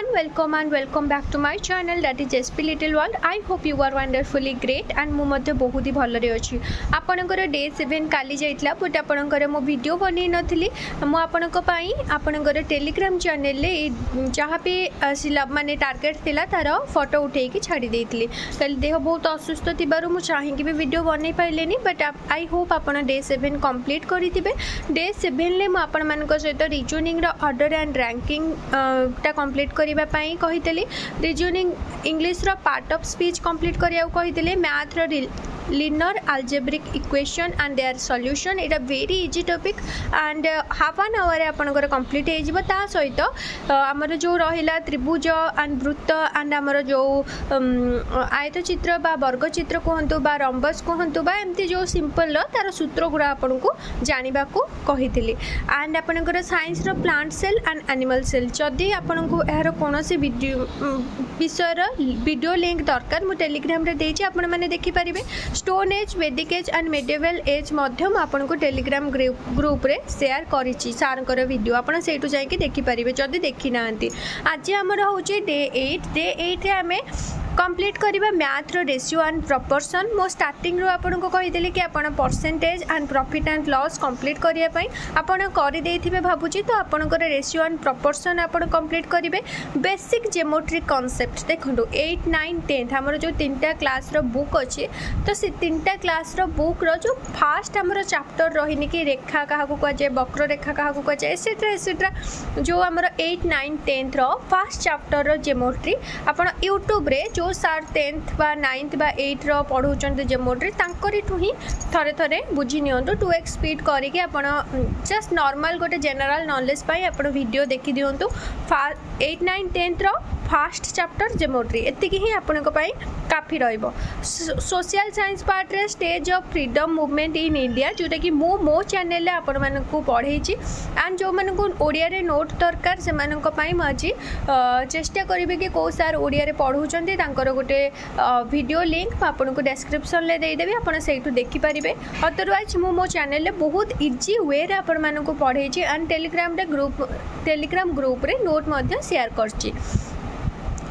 everyone, welcome and welcome back to my channel, that is SP Little World. I hope you are wonderfully great and मु मध्य बहुत ही भल अच्छी. आपणकर day 7 Kali जाइतला but आपणकर मो video बनै नथिली. मु आपणक पई आपणकर टेलीग्राम चैनल ले जहाँ भी सिलाब माने टार्गेट थिला तार फोटो उठे की छाड़ी देइतली. कल देह बहुत असुस्थ थिबारु मु चाहि कि भी वीडियो बनै पाइलेनी बट आई होप आपण डे 7 कंप्लीट करिथिबे. डे 7 ले मु आपण मानक सहित रीजनिंग रो ऑर्डर एंड रैंकिंग टा कंप्लीट करिबा पई कहितली. रीजनिंग इंग्लिश रो पार्ट ऑफ स्पीच कंप्लीट करिया कहितले. मैथ रो linear algebraic equation and their solution it a very easy topic and half an hour रे आपनकर कंप्लीट हे जिवो. ता सहित हमर जो रहिला त्रिभुज एंड वृत्त एंड हमर जो आयत चित्र बा वर्ग चित्र कहंतु बा रंबस कहंतु बा एमती जो सिंपल रो तार सूत्र गुरा आपनको जानिबा को कहितली. एंड आपनकर साइंस रो plant cell and animal cell जदी आपनको एहर कोनोसी वीडियो विषय रो वीडियो लिंक दरकार मु टेलीग्राम रे देछि आपण माने देखि परिबे. Stone age Vedic age and medieval age मध्यम आपन को टेलीग्राम ग्रुप रे शेयर करिछि सारकर वीडियो आपन सेटु जाई के देखि परिबे जदी देखि नांती. आज हमर होछि डे 8 रे हमें कंप्लीट करिबा मैथ रो रेशियो एंड प्रोपोर्शन. मो स्टार्टिंग रो आपन को कहि देली कि आपन percentage and profit and loss complete करिया पई आपन करि देथिबे भाबुची. तो आपन को रेशियो एंड प्रोपोर्शन आपन कंप्लीट करिवे. बेसिक ज्योमेट्री कांसेप्ट देखंतु 8 9 10 हमर जो तीनटा क्लास रो बुक अछि तो से तीनटा क्लास रो बुक रो जो फर्स्ट हमर चैप्टर रहिनी कि रेखा काहा को कह जाय वक्र रेखा काहा को कह जाय एसेट्रा जो हमर 8 9 10 रो फर्स्ट चैप्टर रो ज्योमेट्री आपन YouTube रे जो सार 10th बा 9th बा 8 रो पढौचंत ज्योमेट्री तांकरी ठु ही थरे थरे बुझी नियंतु 2x स्पीड करी के आपण जस्ट नॉर्मल गोटे जनरल नॉलेज पाई आपण वीडियो देखि दियंतु. 8 9 10th row first chapter geometry एतिकी ही आपनको पाई काफी रहइबो. सोशल साइंस पार्ट रे stage of freedom movement in India जोटा कि मो चैनल रे आपण मानकु पढेछि एंड जो मानकु ओडिया रे नोट दरकार से मानक पाई मजी चेष्टा करिवे कि को सर ओडिया रे पढौचंती तांकर गोटे वीडियो लिंक आपनको डिस्क्रिप्शन ले दे देबी आपण सेटु देखि परिबे. अदरवाइज मो चैनल रे बहुत इजी वे रे आपण मानकु पढेछि एंड टेलीग्राम ग्रुप रे नोट मध्ये शेयर करछि.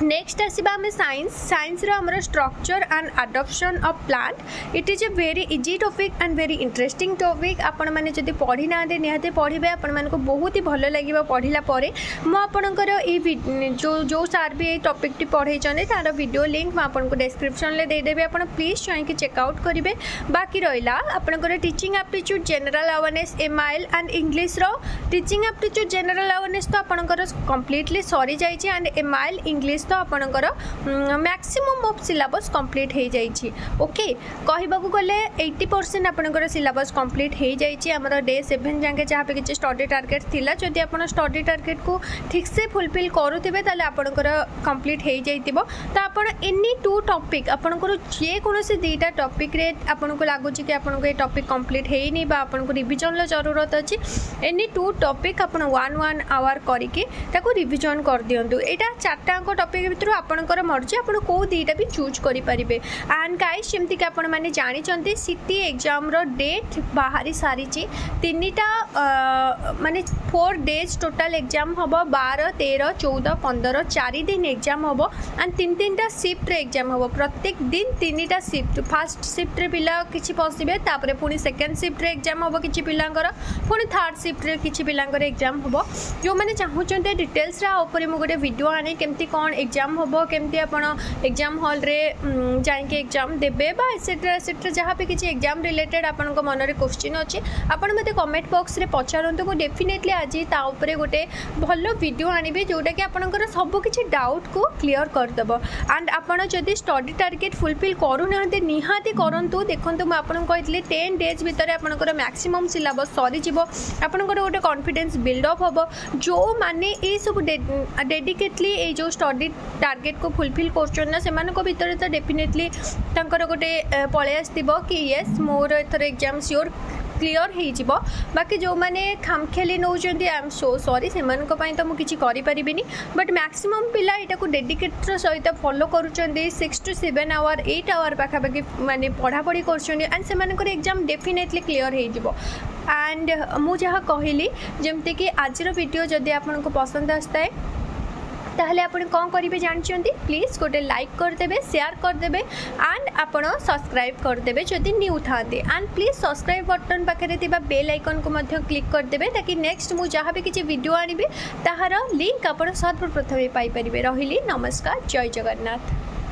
नेक्स्ट आसीबा हमें साइंस रो हमर structure and adoption of plant. It is a very easy topic and very interesting topic. आपण माने जदी पढी ना दे निहाते पढिबे आपण मानको बहुत ही भलो लागिबो पढिला परे. मो आपनकर ए जो सर भी ए टॉपिक टी पढै छने तार वीडियो लिंक म आपनको डिस्क्रिप्शन ले दे देबे. आपण प्लीज जाई के चेक आउट करिवे. बाकी रहिला आपनकर teaching aptitude general awareness MIL and English रो टीचिंग एप्टीट्यूड जनरल अवेयरनेस तो आपनकर कंप्लीटली सरी जाई छी एंड एमआईएल इंग्लिश तो आपनकर मैक्सिमम ऑफ सिलेबस कंप्लीट हो जाइए. ओके कहबा को गले 80% आपनकर सिलेबस कंप्लीट हो जाइए. हमर डे 7 जाके जहाँ पे किसी स्टडी टारगेट थिला जदि आपन स्टडी टारगेट को ठीक से फुलफिल करूथिबे ताले आपनकर कंप्लीट हो जाइतिबो. तो आपन एनी 2 टॉपिक आपनकर जे कोनोसी दीटा टॉपिक रे आपनको लागुची कि आपनको ए टॉपिक कंप्लीट हेइनी बा आपनको रिवीजन लो जरूरत अछि एनी 2 टॉपिक आपन 1 आवर करिके ताको रिवीजन कर दियंतु. एटा चारटा को टॉपिक भितर आपनकर मर्जी आपण को दीटा भी चूज करि परिबे. एंड गाइस जेमति कि आपण माने जानि चंती सिटी एग्जाम रो डेट बाहरी सारी ची तीनटा माने 4 डेज टोटल एग्जाम हबो 12 13 14 15 4 दिन एग्जाम हबो एंड तीनटा शिफ्ट रे एग्जाम हबो. प्रत्येक दिन तीनटा शिफ्ट फर्स्ट शिफ्ट रे पिला किछि पसिबे तापरे पुनी सेकंड शिफ्ट रे एग्जाम हबो किछि पिलांकर पुनी थर्ड शिफ्ट रे किछि पिलांकर एग्जाम हबो. जो माने चाहू चंते डिटेल्स रा ऊपर मु गोटे वीडियो आने केमति कोन एग्जाम होबो केमती आपण एग्जाम हॉल रे जाई के एग्जाम देबे बा एसेट्रा जहाँ पे किसी एग्जाम रिलेटेड आपण को मन रे क्वेश्चन अछि आपण मते कमेंट बॉक्स रे पचारंतु को डेफिनेटली आज ता ऊपर गोटे भलो वीडियो आनिबे जोटा कि आपनकर सब किछि डाउट को क्लियर कर देबो. एंड आपण जदी स्टडी टारगेट फुलफिल करू नाते निहाती करंतु. देखंतु म आपण कहितले 10 डेज भीतर आपनकर मैक्सिमम सिलेबस सरी जिवो. आपनकर गोटे कॉन्फिडेंस बिल्ड अप होबो. जो माने ए सब डेडिकेटली ए जो स्टडी टारगेट को फुलफिल कर से भितर तो डेफिनेटली तंकर गोटे पळे आस्तिबो कि यस मोर एथर एग्जाम श्योर क्लियर हो. बाकी जो मैंने खामखेली नौ आई एम सो सॉरी से तो मुझे किसी करें बट मैक्सिमम पिला यहाँ को डेडिकेटर सहित फॉलो कर 6 to 7 आवर 8 आवर पाखापाखि माने पढ़ापढ़ी कर एंड से एग्जाम डेफिनेटली क्लियर हो. एंड मुझे कहली जमती कि आज वीडियो जदि आपको पसंद आसता है ताहले आपण कौन करेंगे जानते प्लीज गोटे लाइक करदे शेयर करदे एंड आपण सब्सक्राइब करदे जदि न्यू था एंड प्लीज सब्सक्राइब बटन पाखे बेल आइकन को क्लिक करदे ताकि नेक्स्ट मु जहाँ भी किसी वीडियो आनी ताहार लिंक आप सर्वप्रथम पाई रही। नमस्कार, जय जगन्नाथ।